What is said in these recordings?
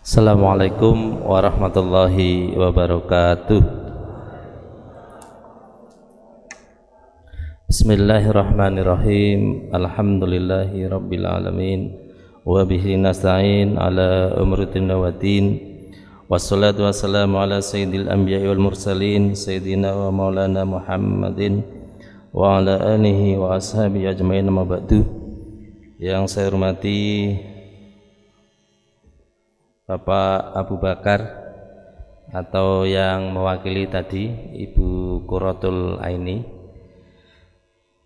Assalamualaikum warahmatullahi wabarakatuh. Bismillahirrahmanirrahim. Alhamdulillahi rabbil alamin. Wa bihi nasta'in ala umuriddin waddin. Wassalatu wassalamu ala sayyidil anbiya'i wal mursalin sayyidina wa maulana Muhammadin wa ala alihi wa ashabihi ajmain, amma ba'du. Yang saya hormati Bapak Abu Bakar atau yang mewakili tadi Ibu Qurratul Aini.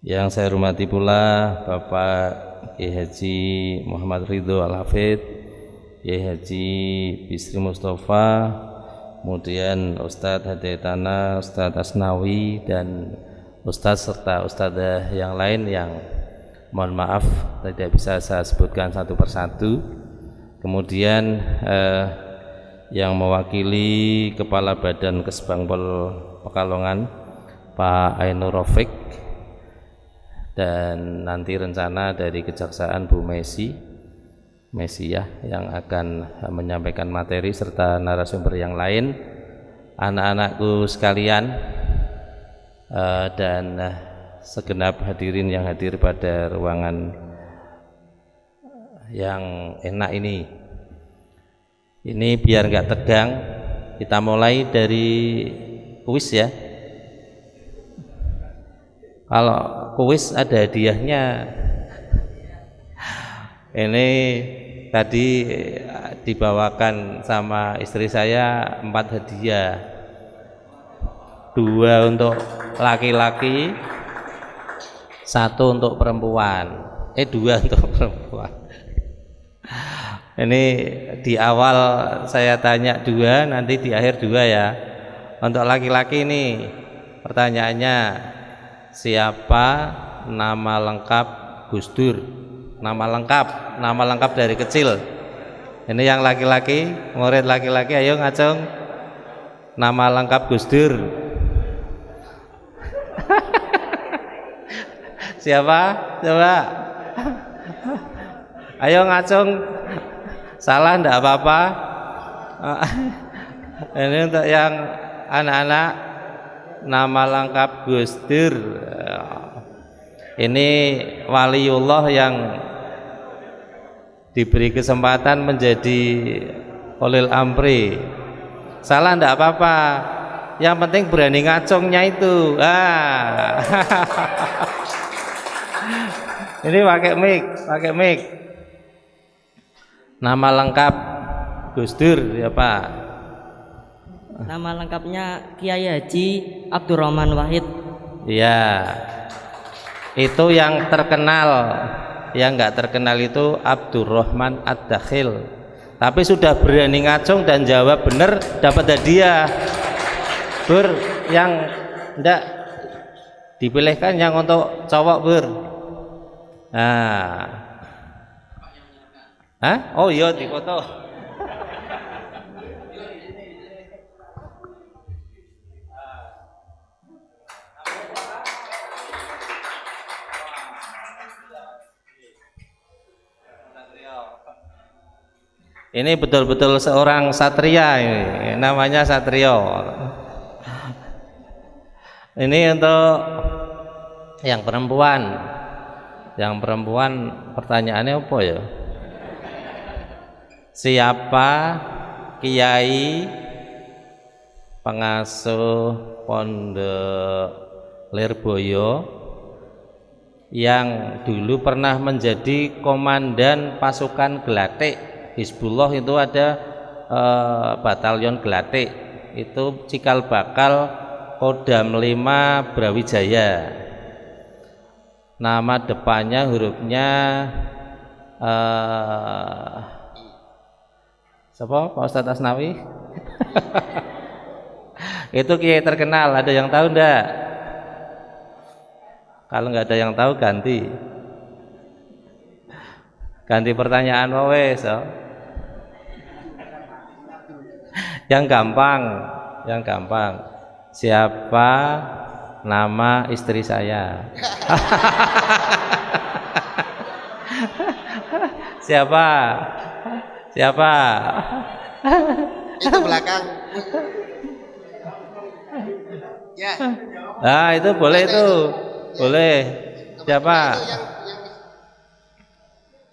Yang saya hormati pula Bapak Kiai Haji Muhammad Ridho Al-Hafidh, Kiai Haji Bisri Mustafa, kemudian Ustadz Hidayatana, Ustadz Asnawi, dan Ustadz serta Ustadzah yang lain yang mohon maaf tidak bisa saya sebutkan satu persatu. Kemudian yang mewakili Kepala Badan Kesbangpol Pekalongan Pak Ainur Rafiq, dan nanti rencana dari Kejaksaan Bu Messi ya, yang akan menyampaikan materi serta narasumber yang lain, anak-anakku sekalian, dan segenap hadirin yang hadir pada ruangan yang enak ini. Ini biar nggak tegang, kita mulai dari kuis ya. Kalau kuis ada hadiahnya. Ini tadi dibawakan sama istri saya 4 hadiah, 2 untuk laki-laki, 1 untuk perempuan, 2 untuk perempuan. Ini di awal saya tanya 2, nanti di akhir 2 ya. Untuk laki-laki ini pertanyaannya, siapa nama lengkap Gus Dur? Nama lengkap dari kecil. Ini yang laki-laki, murid laki-laki, ayo ngacung. Nama lengkap Gus Dur. Siapa? Coba. Ayo ngacung. Salah ndak apa-apa. Ini untuk yang anak-anak, nama lengkap Gus Dur. Ini waliullah yang diberi kesempatan menjadi ulil amri. Salah ndak apa-apa. Yang penting berani ngacungnya itu. Ini pakai mic. Nama lengkap Gus Dur ya Pak? Nama lengkapnya Kiai Haji Abdurrahman Wahid. Iya. Itu yang terkenal. Yang nggak terkenal itu Abdurrahman Ad-Dakhil. Tapi sudah berani ngacung dan jawab benar, dapat hadiah. Bur, yang enggak dipilihkan yang untuk cowok, Bur. Nah. Hah? Oh iya, di foto. Ini betul-betul seorang satria, ini namanya Satrio. Ini untuk yang perempuan. Yang perempuan pertanyaannya apa ya? Siapa kiai pengasuh Pondok Lirboyo yang dulu pernah menjadi komandan pasukan Gelatik Hizbullah? Itu ada batalion Gelatik, itu cikal bakal Kodam 5 Brawijaya. Nama depannya hurufnya siapa? Pak Ustadz Asnawi. Itu kiai terkenal, ada yang tahu enggak? Kalau enggak ada yang tahu, ganti pertanyaan wes. Yang gampang. Siapa nama istri saya? Siapa? Itu belakang. Ya. Nah, itu boleh itu. Boleh. Siapa?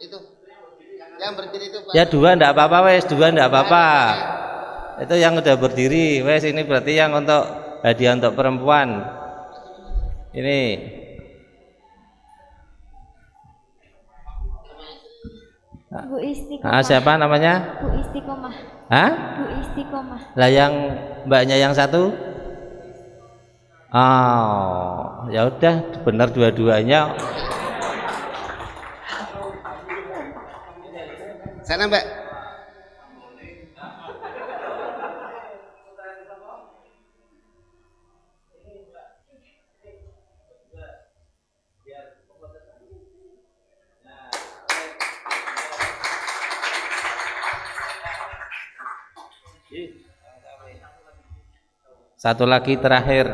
Itu yang berdiri itu Pak. Ya dua enggak apa-apa wes, dua enggak apa-apa. Itu yang udah berdiri, wes ini berarti yang untuk hadiah untuk perempuan. Ini. Bu Istiqomah. Siapa namanya? Bu Istiqomah. Hah? Bu Istiqomah. Lah yang mbaknya yang satu? Oh, ya udah benar dua-duanya. Sana Mbak. Satu lagi terakhir,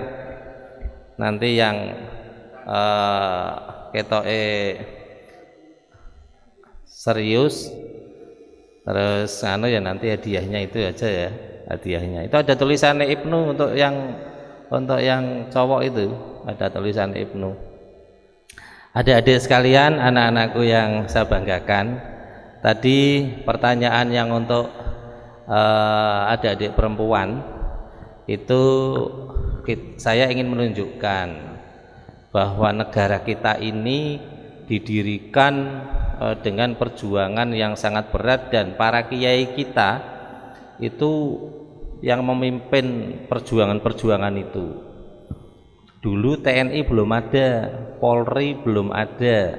nanti yang ketoke serius, terus ya nanti hadiahnya itu aja ya, hadiahnya itu ada tulisannya Ibnu untuk yang cowok itu ada tulisan Ibnu. Adik-adik sekalian, anak-anakku yang saya banggakan, tadi pertanyaan yang untuk adik-adik perempuan itu saya ingin menunjukkan bahwa negara kita ini didirikan dengan perjuangan yang sangat berat, dan para kiai kita itu yang memimpin perjuangan-perjuangan itu. Dulu TNI belum ada, Polri belum ada.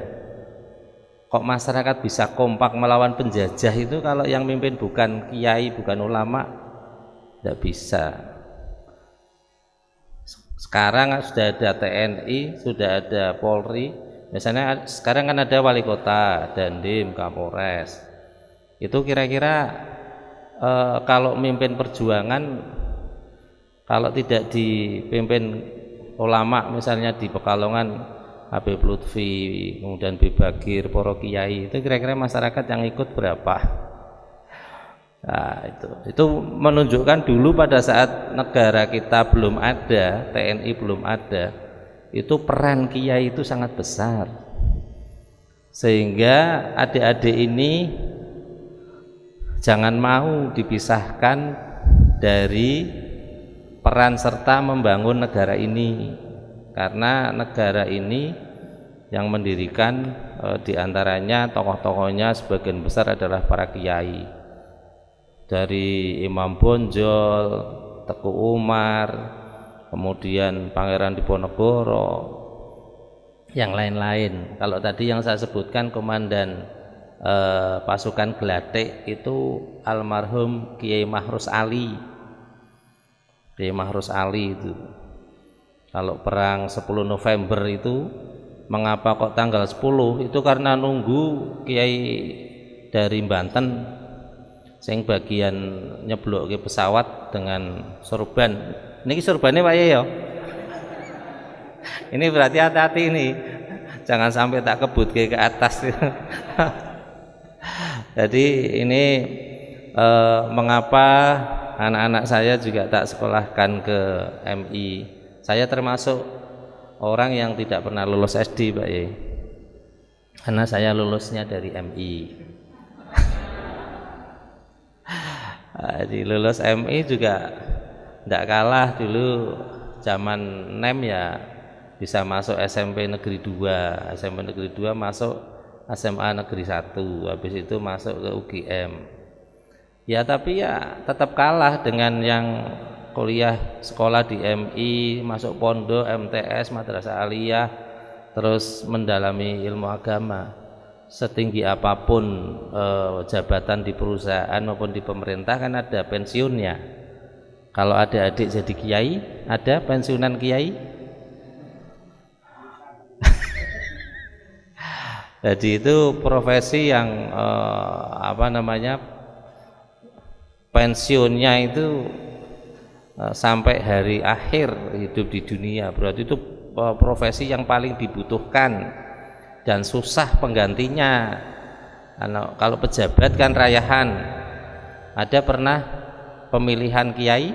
Kok masyarakat bisa kompak melawan penjajah itu kalau yang mimpin bukan kiai, bukan ulama? Tidak bisa. Sekarang sudah ada TNI, sudah ada Polri. Misalnya sekarang kan ada wali kota, Dandim, Kapolres. Itu kira-kira kalau mimpin perjuangan, kalau tidak dipimpin ulama, misalnya di Pekalongan Habib Lutfi, kemudian Bibagir, para kiai, itu kira-kira masyarakat yang ikut berapa? Nah, itu menunjukkan dulu pada saat negara kita belum ada, TNI belum ada, itu peran kiai itu sangat besar, sehingga adik-adik ini jangan mau dipisahkan dari peran serta membangun negara ini, karena negara ini yang mendirikan diantaranya tokoh-tokohnya sebagian besar adalah para kiai, dari Imam Bonjol, Teku Umar, kemudian Pangeran Diponegoro, yang lain-lain. Kalau tadi yang saya sebutkan komandan pasukan Gelatik itu almarhum Kiai Mahrus Ali. Kiai Mahrus Ali itu. Kalau perang 10 November itu, mengapa kok tanggal 10? Itu karena nunggu Kiai dari Banten sing bagian nyeblok ke pesawat dengan sorban. Ini sorbannya Pak ya. Ini berarti hati-hati ini, jangan sampai tak kebut ke atas. Jadi ini mengapa anak-anak saya juga tak sekolahkan ke MI. Saya termasuk orang yang tidak pernah lulus SD Pak ya, karena saya lulusnya dari MI. Di lulus MI juga tidak kalah dulu zaman NEM ya, bisa masuk SMP Negeri 2, SMP Negeri 2 masuk SMA Negeri 1, habis itu masuk ke UGM. Ya tapi ya tetap kalah dengan yang kuliah sekolah di MI, masuk pondok, MTS, Madrasah Aliyah, terus mendalami ilmu agama. Setinggi apapun jabatan di perusahaan maupun di pemerintah kan ada pensiunnya. Kalau adik-adik jadi kiai, ada pensiunan kiai. Jadi itu profesi yang pensiunnya itu sampai hari akhir hidup di dunia. Berarti itu profesi yang paling dibutuhkan dan susah penggantinya. Kalau pejabat kan rayahan, Ada pernah pemilihan kiai?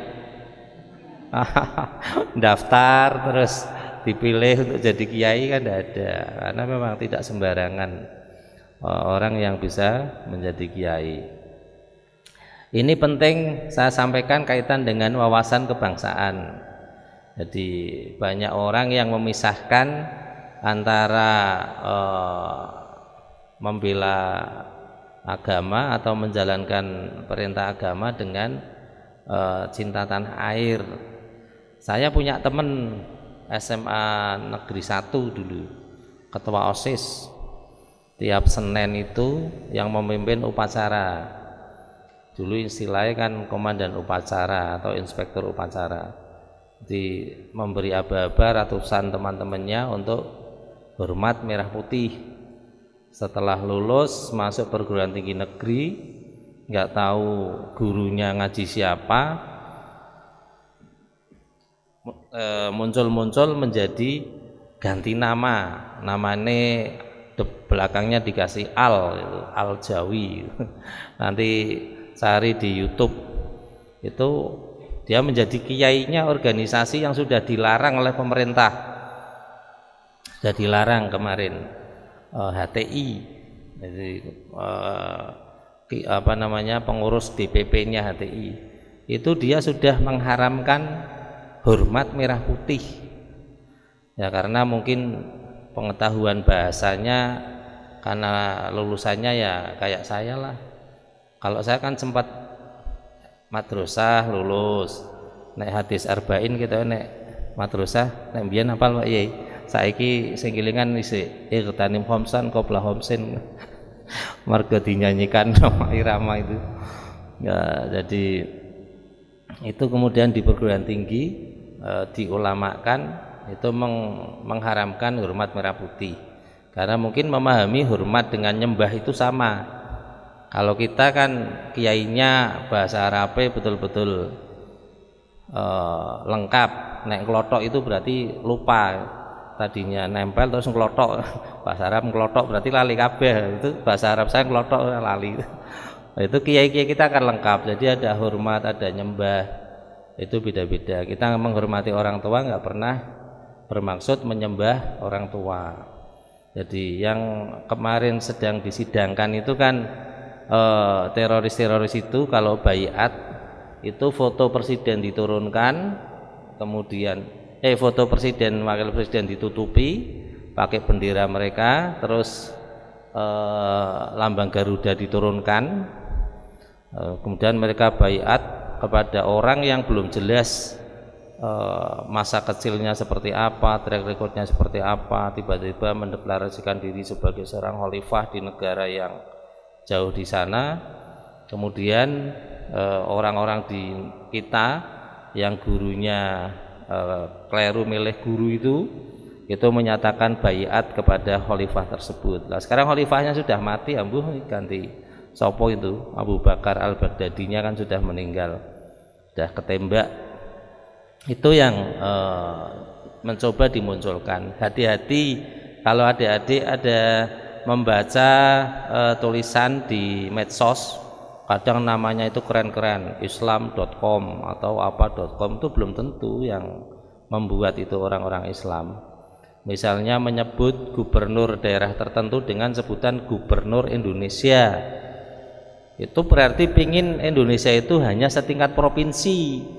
Daftar terus dipilih untuk jadi kiai kan tidak ada, karena memang tidak sembarangan orang yang bisa menjadi kiai. Ini penting saya sampaikan kaitan dengan wawasan kebangsaan. Jadi banyak orang yang memisahkan antara membela agama atau menjalankan perintah agama dengan cinta tanah air. Saya punya teman SMA Negeri 1 dulu, ketua OSIS. Tiap Senin itu yang memimpin upacara. Dulu istilahnya kan komandan upacara atau inspektur upacara. Di memberi aba-aba ratusan teman-temannya untuk hormat merah putih. Setelah lulus masuk perguruan tinggi negeri, nggak tahu gurunya ngaji siapa, muncul menjadi ganti namanya belakangnya dikasih Al Jawi. Nanti cari di YouTube, itu dia menjadi kiainya organisasi yang sudah dilarang oleh pemerintah, sudah dilarang kemarin, HTI. Jadi pengurus DPP-nya HTI itu dia sudah mengharamkan hormat merah putih ya, karena mungkin pengetahuan bahasanya karena lulusannya ya kayak saya lah. Kalau saya kan sempat madrasah lulus, nek hadis arba'in kita nek madrasah nek mbiyen hafal Pak Yai. Saiki sing kelingan isih iqtanim khamsan qabla khamsin. Marga dinyanyikan sama irama itu. Ya, jadi itu kemudian di perguruan tinggi diulamakan itu mengharamkan hormat merah putih. Karena mungkin memahami hormat dengan nyembah itu sama. Kalau kita kan kiainya bahasa Arabnya betul-betul lengkap. Nek klotok itu berarti lupa, tadinya nempel terus nglotok. Bahasa Arab nglotok berarti lali kabeh. Itu bahasa Arab saya nglotok lali. Itu kiai-kiai kita kan lengkap. Jadi ada hormat, ada nyembah. Itu beda-beda. Kita menghormati orang tua nggak pernah bermaksud menyembah orang tua. Jadi yang kemarin sedang disidangkan itu kan teroris-teroris itu kalau baiat itu foto presiden diturunkan, kemudian foto presiden wakil presiden ditutupi pakai bendera mereka, terus lambang Garuda diturunkan, kemudian mereka baiat kepada orang yang belum jelas masa kecilnya seperti apa, track recordnya seperti apa, tiba-tiba mendeklarasikan diri sebagai seorang khalifah di negara yang jauh di sana. Kemudian orang-orang di kita yang gurunya keliru milih guru itu menyatakan baiat kepada khalifah tersebut. Nah, sekarang khalifahnya sudah mati, ambuh ganti sopo itu, Abu Bakar al-Baghdadinya kan sudah meninggal, sudah ketembak. Itu yang mencoba dimunculkan. Hati-hati kalau adik-adik ada membaca tulisan di medsos, kadang namanya itu keren-keren, islam.com atau apa.com, itu belum tentu yang membuat itu orang-orang Islam. Misalnya menyebut gubernur daerah tertentu dengan sebutan gubernur Indonesia, itu berarti pingin Indonesia itu hanya setingkat provinsi,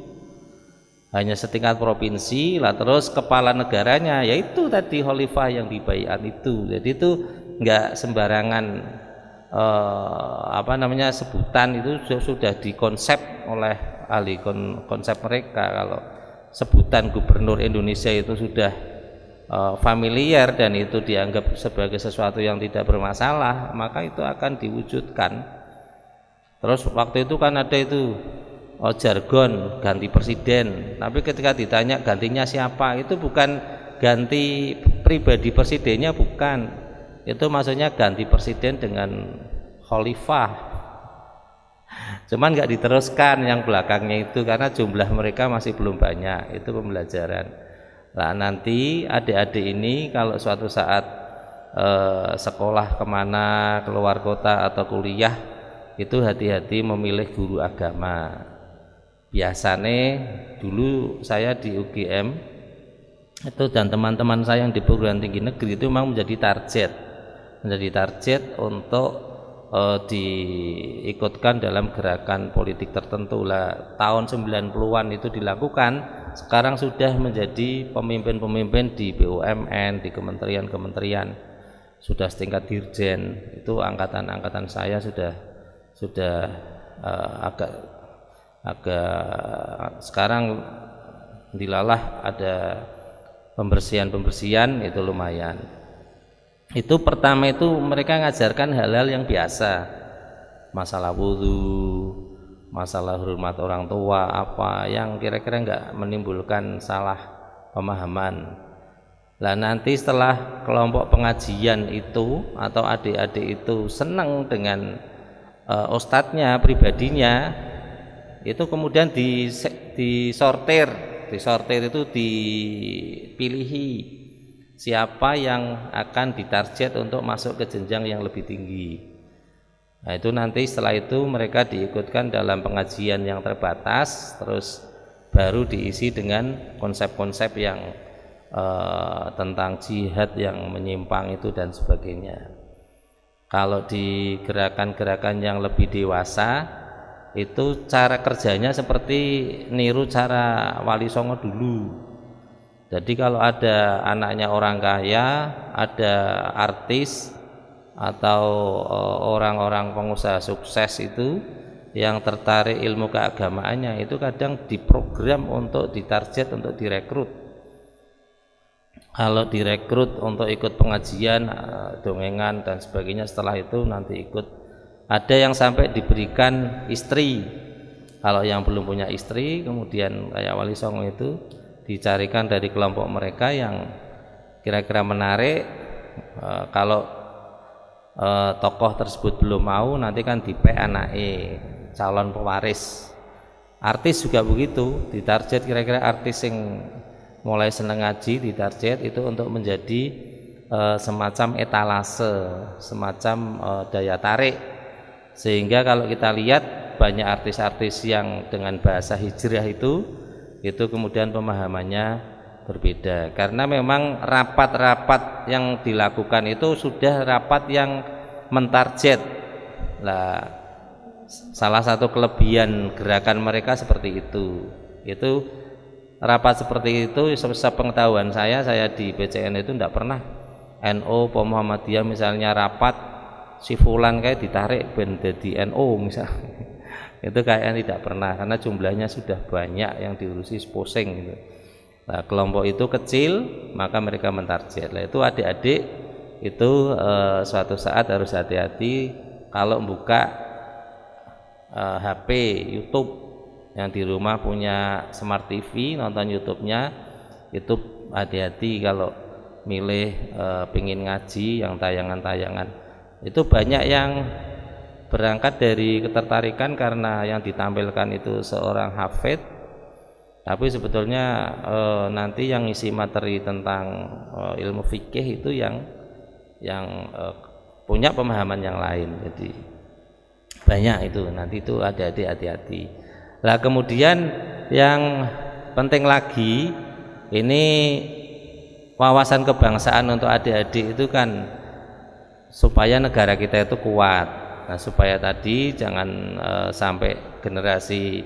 lah terus kepala negaranya yaitu tadi khalifah yang dibaiat itu. Jadi itu enggak sembarangan sebutan itu sudah dikonsep oleh ahli konsep mereka. Kalau sebutan gubernur Indonesia itu sudah familiar dan itu dianggap sebagai sesuatu yang tidak bermasalah, maka itu akan diwujudkan. Terus waktu itu kan ada itu jargon ganti presiden, tapi ketika ditanya gantinya siapa, itu bukan ganti pribadi presidennya, bukan, itu maksudnya ganti presiden dengan khalifah. Cuman nggak diteruskan yang belakangnya itu karena jumlah mereka masih belum banyak. Itu pembelajaran. Nah, nanti adik-adik ini kalau suatu saat sekolah kemana, keluar kota atau kuliah itu hati-hati memilih guru agama. Biasanya dulu saya di UGM itu dan teman-teman saya yang di perguruan tinggi negeri itu memang menjadi target untuk diikutkan dalam gerakan politik tertentu lah. Tahun 90-an itu dilakukan, sekarang sudah menjadi pemimpin-pemimpin di BUMN, di kementerian-kementerian, sudah setingkat dirjen. Itu angkatan saya sudah agak sekarang dilalah ada pembersihan itu lumayan. Itu pertama itu mereka ngajarkan hal-hal yang biasa, masalah wudhu, masalah hormat orang tua, apa yang kira-kira enggak menimbulkan salah pemahaman. Lah nanti setelah kelompok pengajian itu atau adik-adik itu senang dengan ustadznya pribadinya, itu kemudian disortir itu dipilihi siapa yang akan ditarget untuk masuk ke jenjang yang lebih tinggi. Nah itu nanti setelah itu mereka diikutkan dalam pengajian yang terbatas, terus baru diisi dengan konsep-konsep yang tentang jihad yang menyimpang itu dan sebagainya. Kalau di gerakan-gerakan yang lebih dewasa itu cara kerjanya seperti niru cara Wali Songo dulu. Jadi kalau ada anaknya orang kaya, ada artis atau orang-orang pengusaha sukses itu yang tertarik ilmu keagamaannya, itu kadang diprogram untuk ditarget untuk direkrut. Kalau direkrut untuk ikut pengajian, dongengan dan sebagainya, setelah itu nanti ikut. Ada yang sampai diberikan istri. Kalau yang belum punya istri, kemudian kayak Wali Songo itu dicarikan dari kelompok mereka yang kira-kira menarik. Kalau tokoh tersebut belum mau, nanti kan dipek anake calon pewaris. Artis juga begitu, ditarget kira-kira artis yang mulai seneng ngaji, ditarget itu untuk menjadi semacam etalase, semacam daya tarik, sehingga kalau kita lihat banyak artis-artis yang dengan bahasa hijrah itu kemudian pemahamannya berbeda, karena memang rapat-rapat yang dilakukan itu sudah rapat yang mentarget. Lah salah satu kelebihan gerakan mereka seperti itu rapat seperti itu. Sepengetahuan saya di BCN itu tidak pernah NU Muhammadiyah misalnya rapat si fulan kayak ditarik ben jadi NU misalnya. Itu kayaknya tidak pernah, karena jumlahnya sudah banyak yang diurusi pusing gitu. Nah, kelompok itu kecil, maka mereka mentarget. Nah, itu adik-adik itu suatu saat harus hati-hati kalau buka HP YouTube, yang di rumah punya smart TV nonton YouTube-nya, itu hati-hati kalau milih pingin ngaji yang tayangan-tayangan. Itu banyak yang berangkat dari ketertarikan karena yang ditampilkan itu seorang hafid, tapi sebetulnya nanti yang isi materi tentang ilmu fikih itu yang punya pemahaman yang lain. Jadi banyak itu, nanti itu adik-adik hati-hati. Lah kemudian yang penting lagi ini wawasan kebangsaan untuk adik-adik itu kan supaya negara kita itu kuat. Nah, supaya tadi jangan sampai generasi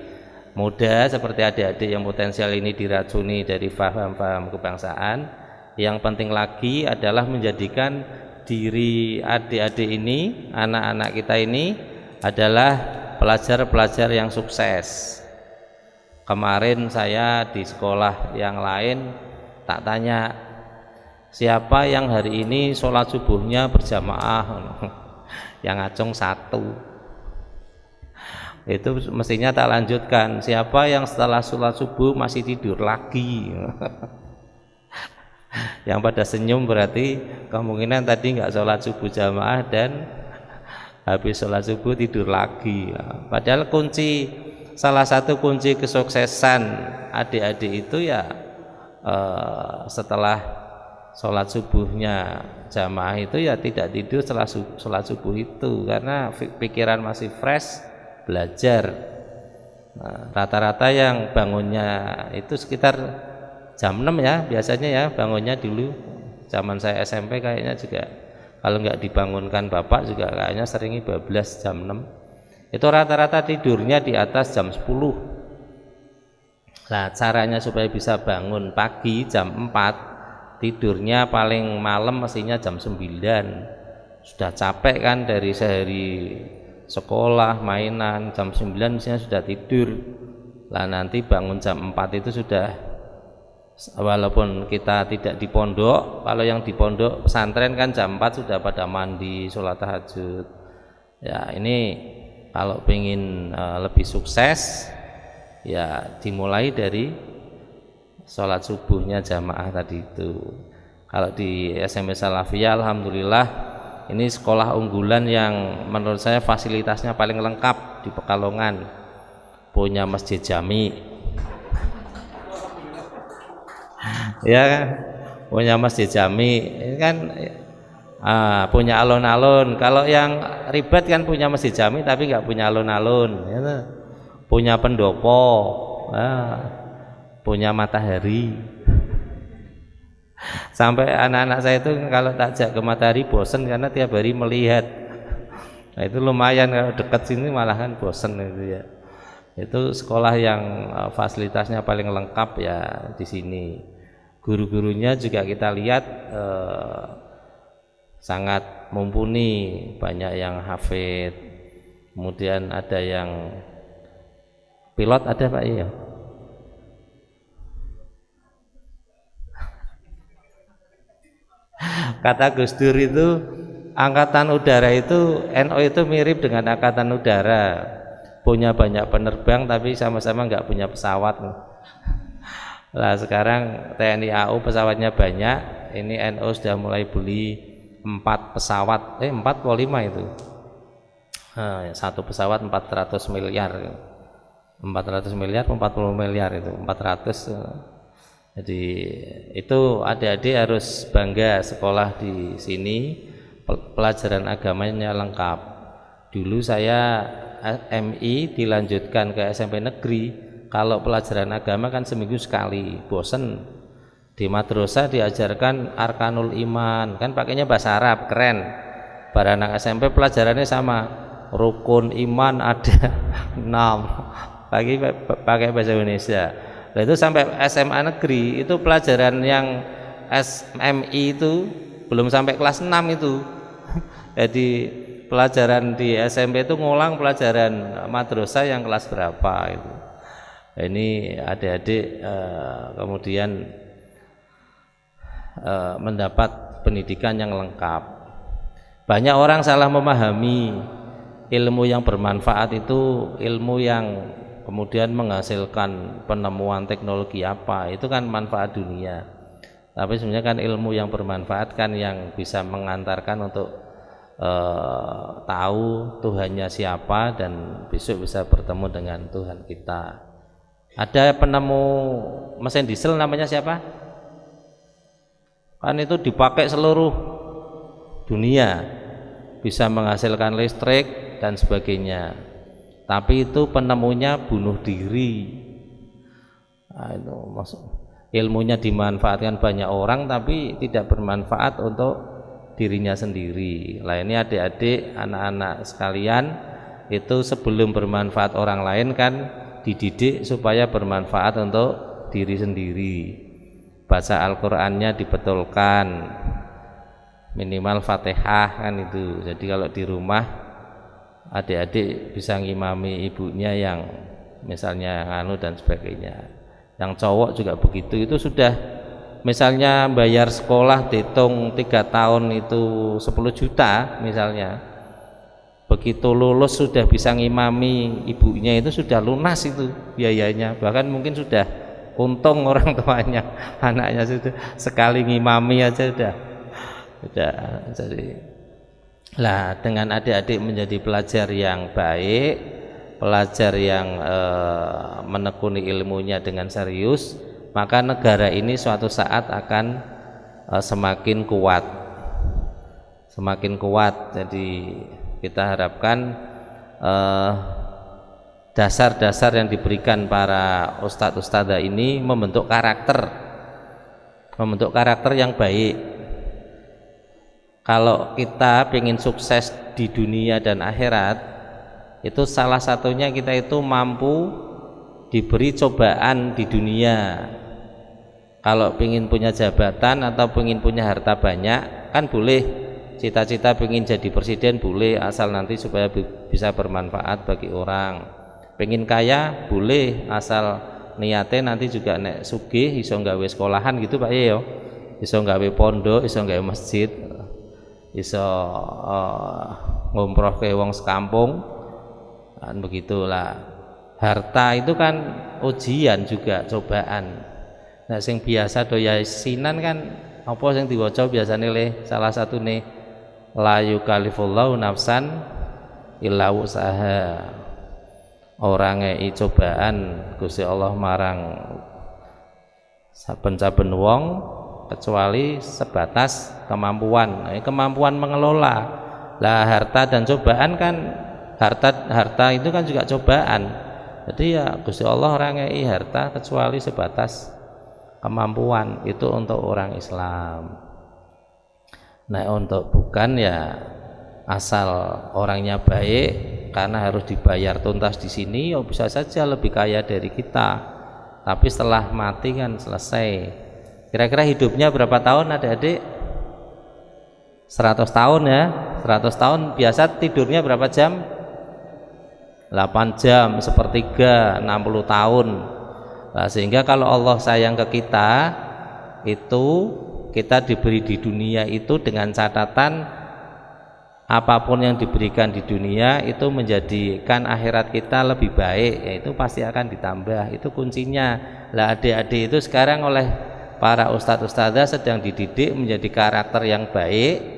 muda seperti adik-adik yang potensial ini diracuni dari paham-paham kebangsaan. Yang penting lagi adalah menjadikan diri adik-adik ini, anak-anak kita ini adalah pelajar-pelajar yang sukses. Kemarin saya di sekolah yang lain tak tanya, siapa yang hari ini sholat subuhnya berjamaah? Yang ngacung satu. Itu mestinya tak lanjutkan, siapa yang setelah sholat subuh masih tidur lagi? Yang pada senyum berarti kemungkinan tadi nggak sholat subuh jamaah dan habis sholat subuh tidur lagi. Padahal salah satu kunci kesuksesan adik-adik itu ya setelah sholat subuhnya jamaah itu ya tidak tidur setelah sholat subuh itu, karena pikiran masih fresh belajar. Nah, rata-rata yang bangunnya itu sekitar jam 6 ya biasanya ya bangunnya dulu. Zaman saya SMP kayaknya juga kalau nggak dibangunkan bapak juga kayaknya sering bablas jam 6. Itu rata-rata tidurnya di atas jam 10. Nah, caranya supaya bisa bangun pagi jam 4, tidurnya paling malam mestinya jam 9. Sudah capek kan dari sehari sekolah, mainan, jam 9 mestinya sudah tidur. Lah nanti bangun jam 4 itu sudah, walaupun kita tidak di pondok, kalau yang di pondok pesantren kan jam 4 sudah pada mandi, sholat tahajud. Ya ini kalau pengen lebih sukses ya dimulai dari sholat subuhnya jamaah tadi itu. Kalau di SMP Salafiyah alhamdulillah ini sekolah unggulan yang menurut saya fasilitasnya paling lengkap di Pekalongan. Punya masjid jami, ya kan? Punya masjid jami, ini kan punya alun-alun. Kalau yang ribet kan punya masjid jami tapi nggak punya alun-alun, ya, punya pendopo, punya matahari. Sampai anak-anak saya itu kalau takjak ke matahari bosen karena tiap hari melihat. Nah itu lumayan, kalau dekat sini malahan bosen itu ya. Itu sekolah yang fasilitasnya paling lengkap ya di sini. Guru-gurunya juga kita lihat sangat mumpuni, banyak yang hafid, kemudian ada yang pilot, ada Pak ya. Kata Gus Dur itu angkatan udara itu NU itu mirip dengan angkatan udara, punya banyak penerbang tapi sama-sama nggak punya pesawat. Lah sekarang TNI AU pesawatnya banyak, ini NU sudah mulai beli 4 pesawat, 4 atau 5 itu. Satu pesawat 400 miliar, 400 miliar, 40 miliar itu 400. Jadi itu adik-adik harus bangga sekolah di sini, pelajaran agamanya lengkap. Dulu saya MI dilanjutkan ke SMP negeri, kalau pelajaran agama kan seminggu sekali, bosen. Di madrasah diajarkan arkanul iman, kan pakainya bahasa Arab, keren. Para anak SMP pelajarannya sama, rukun iman ada 6, pakai bahasa Indonesia. Nah, itu sampai SMA negeri itu pelajaran yang SMI itu belum sampai kelas 6 itu. Jadi pelajaran di SMP itu ngulang pelajaran madrasah yang kelas berapa itu. Nah, ini adik-adik kemudian mendapat pendidikan yang lengkap. Banyak orang salah memahami ilmu yang bermanfaat itu ilmu yang kemudian menghasilkan penemuan teknologi apa, itu kan manfaat dunia. Tapi sebenarnya kan ilmu yang bermanfaat kan yang bisa mengantarkan untuk tahu Tuhannya siapa dan besok bisa bertemu dengan Tuhan kita. Ada penemu mesin diesel namanya siapa? Kan itu dipakai seluruh dunia, bisa menghasilkan listrik dan sebagainya. Tapi itu penemunya bunuh diri. Nah, itu maksud ilmunya dimanfaatkan banyak orang tapi tidak bermanfaat untuk dirinya sendiri. Lah ini adik-adik, anak-anak sekalian, itu sebelum bermanfaat orang lain kan dididik supaya bermanfaat untuk diri sendiri. Baca Al-Qur'annya dibetulkan, minimal Fatihah kan itu. Jadi kalau di rumah adik-adik bisa ngimami ibunya yang misalnya nganu dan sebagainya. Yang cowok juga begitu, itu sudah misalnya bayar sekolah dihitung 3 tahun itu 10 juta misalnya, begitu lulus sudah bisa ngimami ibunya itu sudah lunas itu biayanya, bahkan mungkin sudah untung orang tuanya, anaknya sudah sekali ngimami aja udah. Jadi lah dengan adik-adik menjadi pelajar yang baik, pelajar yang menekuni ilmunya dengan serius, maka negara ini suatu saat akan semakin kuat, semakin kuat. Jadi kita harapkan dasar-dasar yang diberikan para ustadz-ustadzah ini membentuk karakter yang baik. Kalau kita ingin sukses di dunia dan akhirat, itu salah satunya kita itu mampu diberi cobaan di dunia. Kalau ingin punya jabatan atau ingin punya harta banyak, kan boleh cita-cita ingin jadi presiden, boleh, asal nanti supaya bisa bermanfaat bagi orang. Pengen kaya boleh, asal niatnya nanti juga nek sugih iso nggawe sekolahan gitu Pak yo, iso nggawe pondok, iso nggawe masjid, iso ngumroh ke wong sekampung, kan begitulah. Harta itu kan ujian juga, cobaan. Nah sing biasa do yasinan kan apa sing diwaca biasane le salah satu nih la yukallifullahu nafsan illa wus'aha. Orang ngei cobaan Gusti Allah marang saben-saben wong kecuali sebatas kemampuan. Kemampuan mengelola. Lah harta dan cobaan kan harta itu kan juga cobaan. Jadi ya Gusti Allah orang ngei harta kecuali sebatas kemampuan, itu untuk orang Islam. Nah untuk bukan ya asal orangnya baik karena harus dibayar tuntas di sini, ya bisa saja lebih kaya dari kita. Tapi setelah mati kan selesai. Kira-kira hidupnya berapa tahun adik-adik? 100 tahun ya. 100 tahun biasa tidurnya berapa jam? 8 jam, sepertiga, 60 tahun. Nah, sehingga kalau Allah sayang ke kita, itu kita diberi di dunia itu dengan catatan apapun yang diberikan di dunia itu menjadikan akhirat kita lebih baik, yaitu pasti akan ditambah. Itu kuncinya. Lah adik-adik itu sekarang oleh para ustadz-ustadzah sedang dididik menjadi karakter yang baik.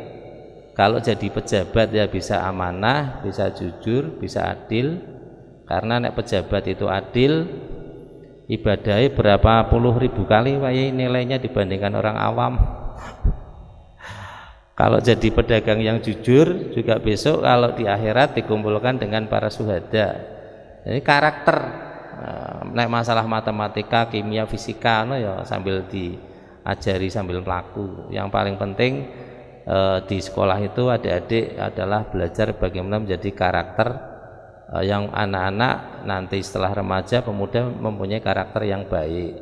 Kalau jadi pejabat ya bisa amanah, bisa jujur, bisa adil. Karena nek pejabat itu adil, ibadahnya berapa puluh ribu kali Pak Yai nilainya dibandingkan orang awam. Kalau jadi pedagang yang jujur juga besok kalau di akhirat dikumpulkan dengan para syuhada. Jadi karakter. Nek masalah matematika, kimia, fisika no ya sambil diajari sambil melaku. Yang paling penting di sekolah itu adik-adik adalah belajar bagaimana menjadi karakter yang anak-anak nanti setelah remaja pemuda mempunyai karakter yang baik.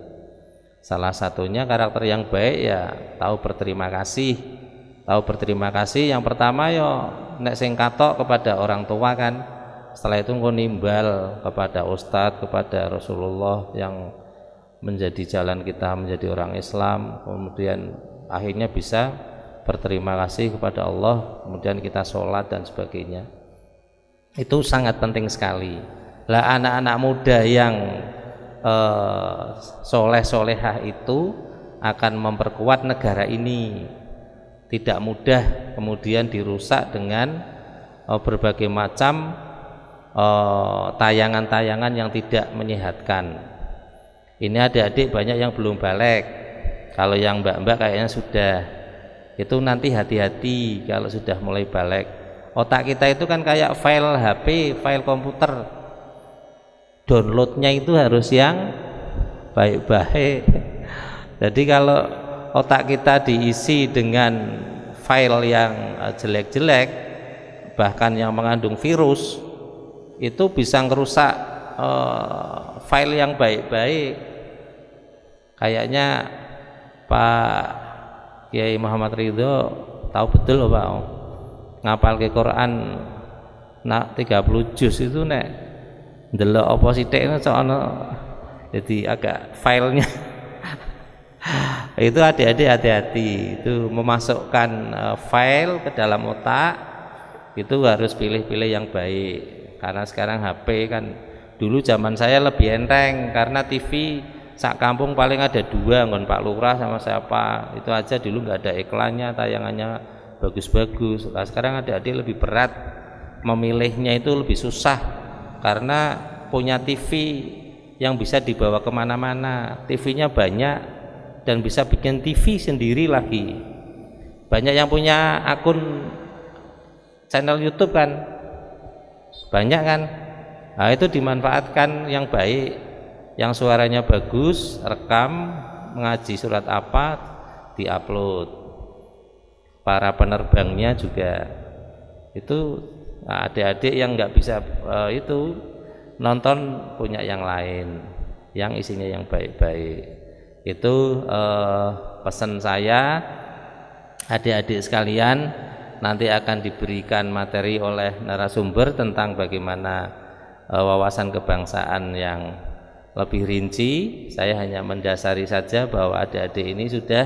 Salah satunya karakter yang baik ya tahu berterima kasih. Tahu berterima kasih yang pertama yo nek sing katok kepada orang tua kan. Setelah itu nimbal kepada ustadz, kepada Rasulullah yang menjadi jalan kita menjadi orang Islam. Kemudian akhirnya bisa berterima kasih kepada Allah, kemudian kita sholat dan sebagainya. Itu sangat penting sekali. Lah anak-anak muda yang soleh-solehah itu akan memperkuat negara ini. Tidak mudah kemudian dirusak dengan berbagai macam tayangan-tayangan yang tidak menyehatkan. Ini adik-adik banyak yang belum balik. Kalau yang mbak-mbak kayaknya sudah. Itu nanti hati-hati kalau sudah mulai balik. Otak kita itu kan kayak file HP, file komputer. Downloadnya itu harus yang baik-baik. Jadi kalau otak kita diisi dengan file yang jelek-jelek, bahkan yang mengandung virus, itu bisa ngerusak file yang baik-baik. Kayaknya Pak Kiai Muhammad Ridho tahu betul loh Pak, ngapal ke Quran nak 30 juz itu nek ndelok apa sithik sono jadi agak filenya itu adik-adik hati-hati, itu memasukkan file ke dalam otak itu harus pilih-pilih yang baik. Karena sekarang HP kan, dulu zaman saya lebih enteng karena TV sak kampung paling ada 2, ngon Pak Lurah sama siapa, itu aja dulu nggak ada iklannya, tayangannya bagus-bagus. Nah, sekarang adik-adik lebih berat memilihnya, itu lebih susah karena punya TV yang bisa dibawa kemana-mana, TV-nya banyak dan bisa bikin TV sendiri lagi. Banyak yang punya akun channel YouTube kan, banyak kan. Nah, itu dimanfaatkan yang baik, yang suaranya bagus, rekam mengaji surat apa, diupload. Para penerbangnya juga itu, nah, adik-adik yang nggak bisa itu nonton punya yang lain, yang isinya yang baik-baik. Itu pesan saya, adik-adik sekalian, nanti akan diberikan materi oleh narasumber tentang bagaimana wawasan kebangsaan yang lebih rinci. Saya hanya mendasari saja bahwa adik-adik ini sudah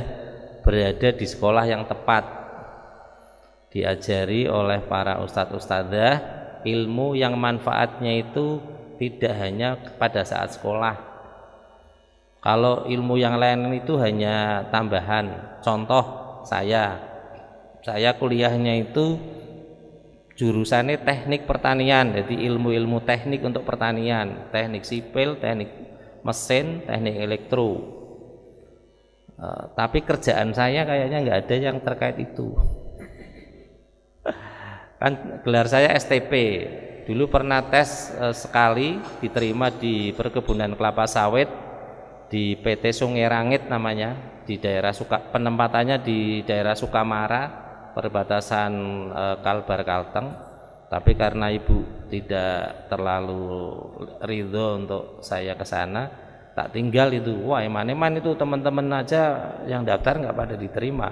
berada di sekolah yang tepat, diajari oleh para ustadz ustadzah ilmu yang manfaatnya itu tidak hanya pada saat sekolah. Kalau ilmu yang lain itu hanya tambahan. Contoh saya kuliahnya itu jurusannya teknik pertanian, jadi ilmu-ilmu teknik untuk pertanian, teknik sipil, teknik mesin, teknik elektro. Tapi kerjaan saya kayaknya nggak ada yang terkait itu. Kan gelar saya STP. Dulu pernah tes sekali, diterima di perkebunan kelapa sawit di PT Sungai Rangit namanya, di daerah penempatannya di daerah Sukamara, perbatasan Kalbar Kalteng. Tapi karena ibu tidak terlalu ridho untuk saya ke sana, tak tinggal itu. Wah, eman-eman itu teman-teman aja yang daftar nggak pada diterima.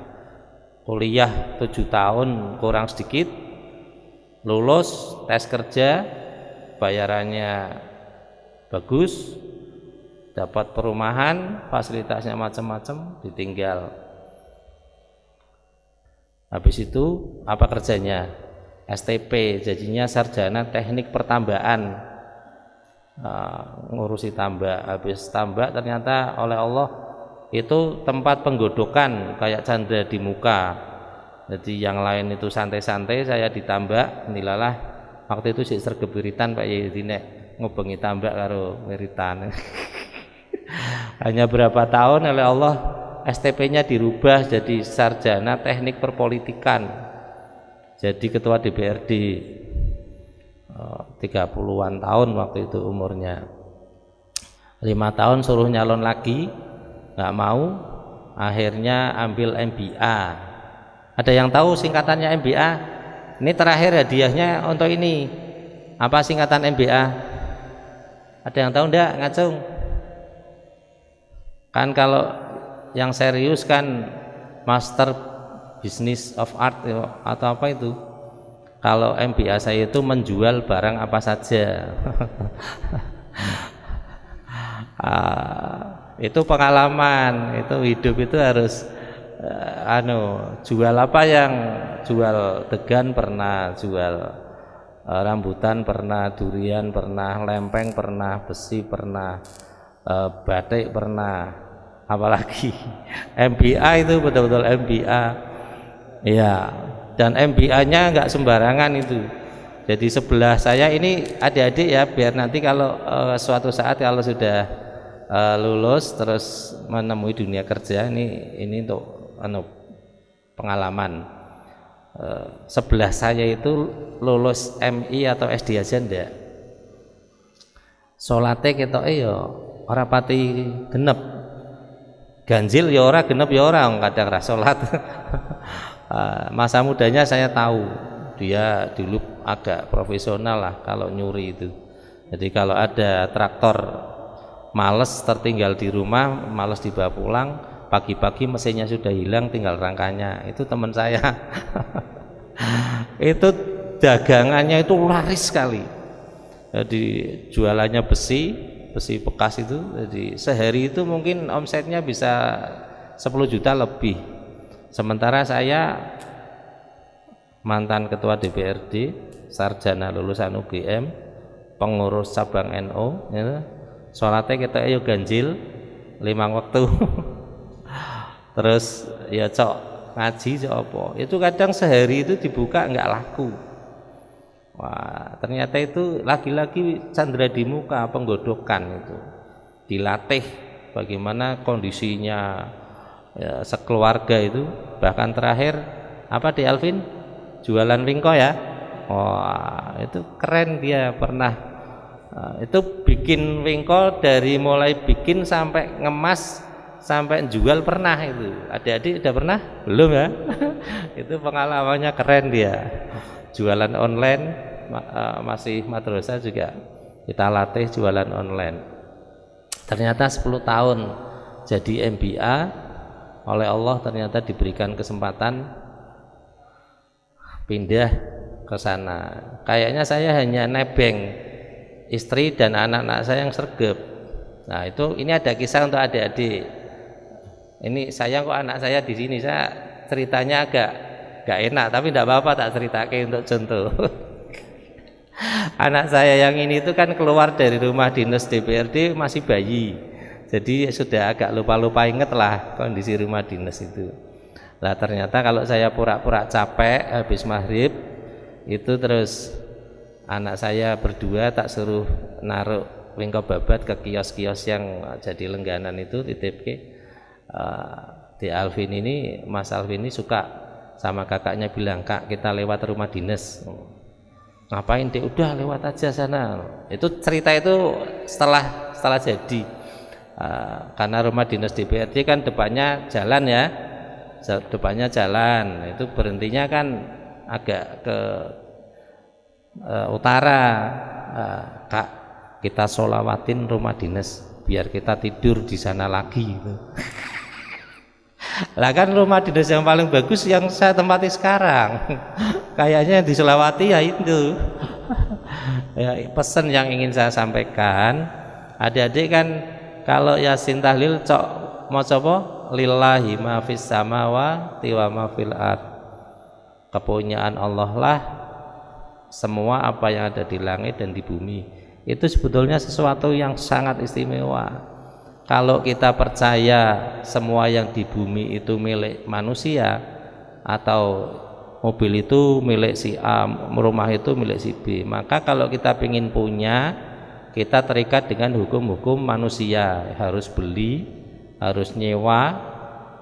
Kuliah 7 tahun kurang sedikit, lulus tes kerja, bayarannya bagus, dapat perumahan, fasilitasnya macam-macam, ditinggal. Habis itu apa kerjanya? STP, jadinya sarjana teknik pertambahan, ngurusi tambak. Habis tambak ternyata oleh Allah itu tempat penggodokan kayak canda di muka. Jadi yang lain itu santai-santai, saya ditambak. Nilalah waktu itu sih sergebiritan Pak Yedi nek ngubengi tambak karo wiritan. Hanya berapa tahun oleh Allah STP-nya dirubah jadi sarjana teknik perpolitikan, jadi ketua DPRD. 30-an tahun waktu itu umurnya. 5 tahun suruh nyalon lagi, nggak mau, akhirnya ambil MBA. Ada yang tahu singkatannya MBA? Ini terakhir hadiahnya untuk ini. Apa singkatan MBA? Ada yang tahu enggak? Ngacung. Kan kalau yang serius kan Master Business of Art atau apa itu. Kalau MBA saya itu menjual barang apa saja. Itu pengalaman, itu hidup itu harus jual apa, yang jual degan pernah, jual rambutan pernah, durian pernah, lempeng pernah, besi pernah, batik pernah, apalagi MBA itu betul-betul MBA ya. Dan MBA-nya nggak sembarangan itu. Jadi sebelah saya ini adik-adik ya, biar nanti kalau suatu saat kalau sudah lulus terus menemui dunia kerja, ini untuk pengalaman. Sebelah saya itu lulus MI atau SD aja ndak. Salate ketoke ya ora pati genep. Ganjil ya ora, genep ya ora, kadang ra salat. Masa mudanya saya tahu dia dulu agak profesional lah kalau nyuri itu. Jadi kalau ada traktor males tertinggal di rumah, males dibawa pulang, pagi-pagi mesinnya sudah hilang, tinggal rangkanya. Itu teman saya. Itu dagangannya itu laris sekali. Jadi jualannya besi bekas itu. Jadi sehari itu mungkin omsetnya bisa 10 juta lebih. Sementara saya mantan ketua DPRD, sarjana lulusan UGM, pengurus cabang NU, ya. Sholatnya kita ayo ganjil 5 waktu. Terus ya cok ngaji cok apa. Itu kadang sehari itu dibuka nggak laku. Wah, ternyata itu lagi-lagi candra di muka, penggodokan itu. Dilatih bagaimana kondisinya ya, sekeluarga itu. Bahkan terakhir apa di Alvin jualan wingko ya. Wah, itu keren dia pernah. Itu bikin wingko dari mulai bikin sampai ngemas sampai jual pernah itu. Adik-adik udah pernah? Belum ya? Itu pengalamannya keren dia. Jualan online masih madrasah juga kita latih jualan online. Ternyata 10 tahun jadi MBA oleh Allah, ternyata diberikan kesempatan pindah ke sana. Kayaknya saya hanya nebeng istri dan anak-anak saya yang sergap. Nah, ini ada kisah untuk adik-adik. Ini saya kok anak saya di sini, saya ceritanya agak gak enak, tapi tidak apa-apa tak ceritakan untuk contoh. Anak saya yang ini itu kan keluar dari rumah dinas DPRD masih bayi, jadi sudah agak lupa-lupa inget lah kondisi rumah dinas itu. Nah, ternyata kalau saya pura-pura capek habis maghrib itu, terus anak saya berdua tak suruh naruh wingko babat ke kios-kios yang jadi lengganan itu, titip ke di Alvin ini. Mas Alvin ini suka sama kakaknya, bilang, "Kak, kita lewat rumah dinas." "Ngapain Dek?" "Udah lewat aja sana." Itu cerita itu setelah jadi, karena rumah dinas DPRD kan depannya jalan ya, depannya jalan, itu berhentinya kan agak ke utara. "Kak, kita sholawatin rumah dinas biar kita tidur di sana lagi." Lah kan rumah dinas yang paling bagus yang saya tempati sekarang. Kayaknya diselawati ya itu. Ya, pesan yang ingin saya sampaikan, adik-adik kan kalau Yasin tahlil mau coba lillahi ma fis samawati wa ma fil ard. Kepunyaan Allah lah semua apa yang ada di langit dan di bumi. Itu sebetulnya sesuatu yang sangat istimewa. Kalau kita percaya semua yang di bumi itu milik manusia, atau mobil itu milik si A, rumah itu milik si B, maka kalau kita ingin punya, kita terikat dengan hukum-hukum manusia. Harus beli, harus nyewa,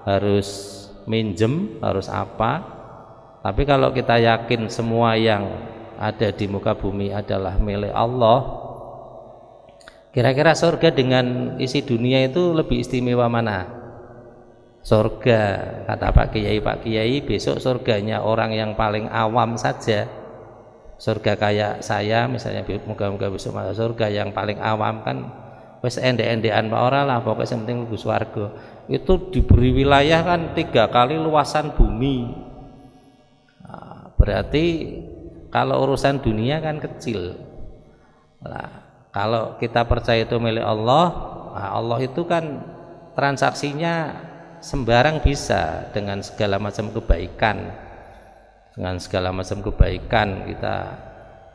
harus minjem, harus apa. Tapi kalau kita yakin semua yang ada di muka bumi adalah milik Allah, kira-kira surga dengan isi dunia itu lebih istimewa mana? Surga, kata Pak Kiai, besok surganya orang yang paling awam saja. Surga kayak saya misalnya, moga-moga besok masuk surga yang paling awam kan wis ende-endean Pak ora lah, pokoknya yang penting mlebu swarga. Itu diberi wilayah kan 3 kali luasan bumi. Nah, berarti kalau urusan dunia kan kecil. Nah, kalau kita percaya itu milik Allah, nah Allah itu kan transaksinya sembarang bisa, dengan segala macam kebaikan. Dengan segala macam kebaikan, kita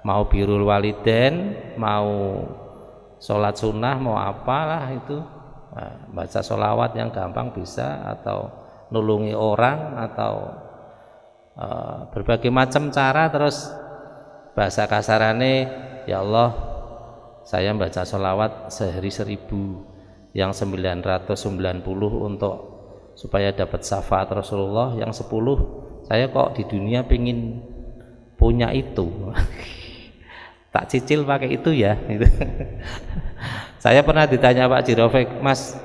mau birrul walidain, mau sholat sunnah, mau apalah itu, nah, baca sholawat yang gampang bisa, atau nulungi orang, atau berbagai macam cara. Terus bahasa kasarane, ya Allah, saya baca sholawat sehari 1000, yang 990 untuk supaya dapat syafaat Rasulullah, yang 10 saya kok di dunia pengen punya itu. Tak cicil pakai itu ya. Saya pernah ditanya Pak Jirofek, "Mas,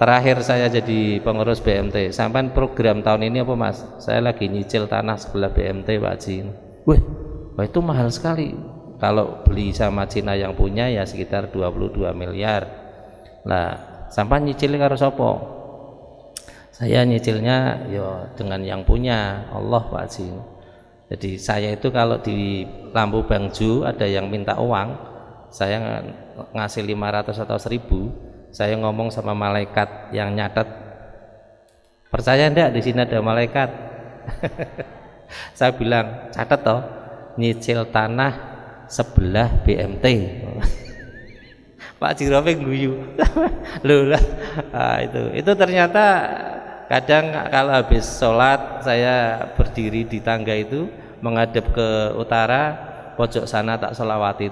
terakhir saya jadi pengurus BMT, sampai program tahun ini apa Mas?" "Saya lagi nyicil tanah sebelah BMT Pak Ji." Wah, itu mahal sekali. Kalau beli sama Cina yang punya ya sekitar 22 miliar. Nah, sampai nyicil karo sapa? Saya nyicilnya ya dengan yang punya Allah Pak Haji. Jadi saya itu kalau di Lampu Bangju ada yang minta uang, saya ngasih 500 atau 1000, saya ngomong sama malaikat yang nyatet, "Percaya enggak di sini ada malaikat?" Saya bilang, "Catat toh, nyicil tanah sebelah BMT." Pak Jirofik guyu. Loh lah, itu ternyata kadang kalau habis sholat saya berdiri di tangga itu menghadap ke utara, pojok sana tak selawati.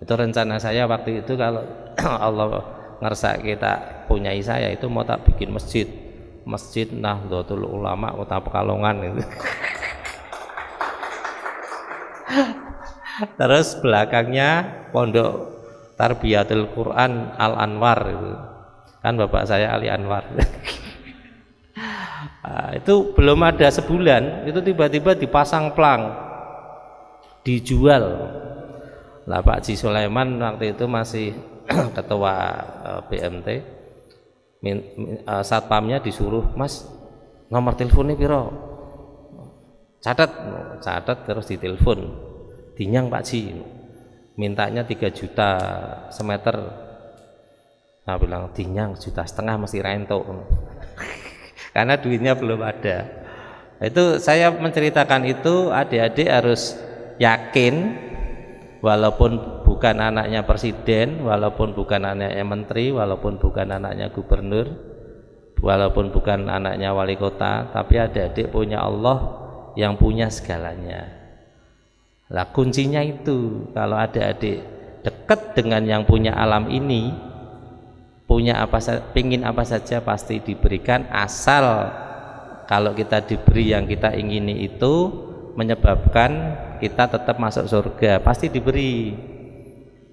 Itu rencana saya waktu itu, kalau Allah ngerasa kita punyai saya itu mau tak bikin masjid. Masjid Nahdlatul Ulama Kota Pekalongan itu. Terus belakangnya Pondok Tarbiyatul Quran Al Anwar itu. Kan bapak saya Ali Anwar. Nah, itu belum ada sebulan itu tiba-tiba dipasang plang dijual. Lah Pak Ji Sulaiman waktu itu masih ketua BMT, satpamnya disuruh, Mas nomor teleponnya piro, catat terus ditelepon, dinyang Pak Ji, mintanya 3 juta semeter. Nah bilang dinyang 1,5 juta mesti rento. Karena duitnya belum ada. Itu saya menceritakan itu, adik-adik harus yakin walaupun bukan anaknya presiden, walaupun bukan anaknya menteri, walaupun bukan anaknya gubernur, walaupun bukan anaknya wali kota, tapi adik-adik punya Allah yang punya segalanya. Lah kuncinya itu, kalau adik-adik dekat dengan yang punya alam ini, punya pingin apa saja pasti diberikan, asal kalau kita diberi yang kita ingini itu menyebabkan kita tetap masuk surga, pasti diberi.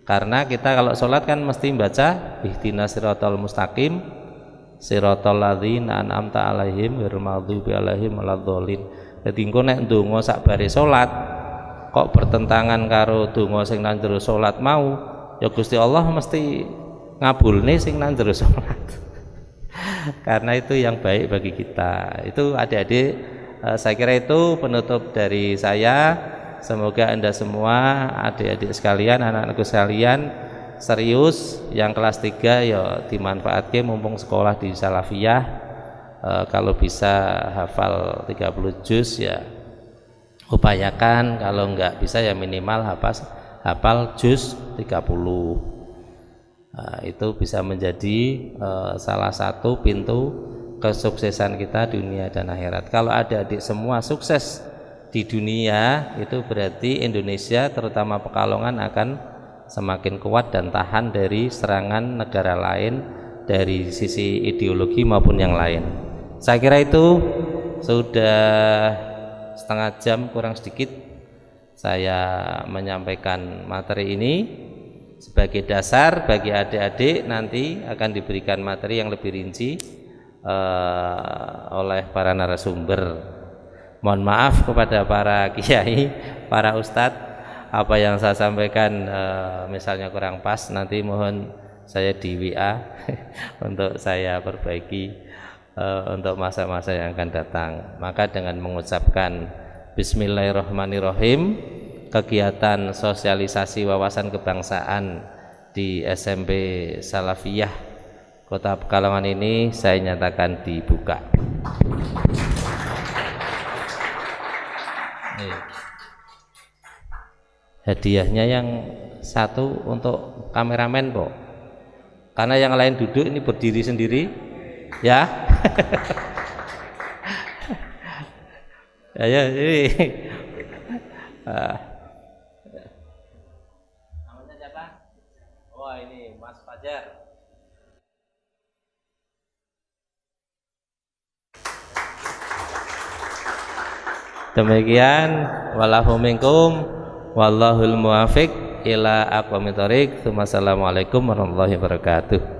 Karena kita kalau sholat kan mesti baca ihdinas siratal mustaqim siratal ladzina an'amta alaihim ghairil maghdubi alaihim waladdallin. Dadi engko nek ndonga sak bare sholat kok bertentangan karo donga sing nang jero sholat mau, ya Gusti Allah mesti ngabulne sing nang jero salat. Karena itu yang baik bagi kita. Itu adik-adik, saya kira itu penutup dari saya. Semoga Anda semua adik-adik sekalian, anak-anakku sekalian serius, yang kelas 3 ya dimanfaatkan mumpung sekolah di Salafiyah. Kalau bisa hafal 30 juz ya upayakan, kalau enggak bisa ya minimal hafal juz 30. Nah, itu bisa menjadi salah satu pintu kesuksesan kita dunia dan akhirat. Kalau adik-adik semua sukses di dunia, itu berarti Indonesia terutama Pekalongan akan semakin kuat dan tahan dari serangan negara lain dari sisi ideologi maupun yang lain. Saya kira itu sudah setengah jam kurang sedikit saya menyampaikan materi ini. Sebagai dasar bagi adik-adik nanti akan diberikan materi yang lebih rinci oleh para narasumber. Mohon maaf kepada para kiai, para ustadz, apa yang saya sampaikan misalnya kurang pas, nanti mohon saya di WA untuk saya perbaiki untuk masa-masa yang akan datang. Maka dengan mengucapkan Bismillahirrahmanirrahim, kegiatan sosialisasi wawasan kebangsaan di SMP Salafiyah Kota Pekalongan ini saya nyatakan dibuka. Hadiahnya yang satu untuk kameramen kok, karena yang lain duduk ini berdiri sendiri ya. Ya ini namanya siapa? Oh ini Mas Fajar. Demikian, wallahu minkum wallahul muwafiq ila aqwamit thoriq. Wassalamualaikum warahmatullahi wabarakatuh.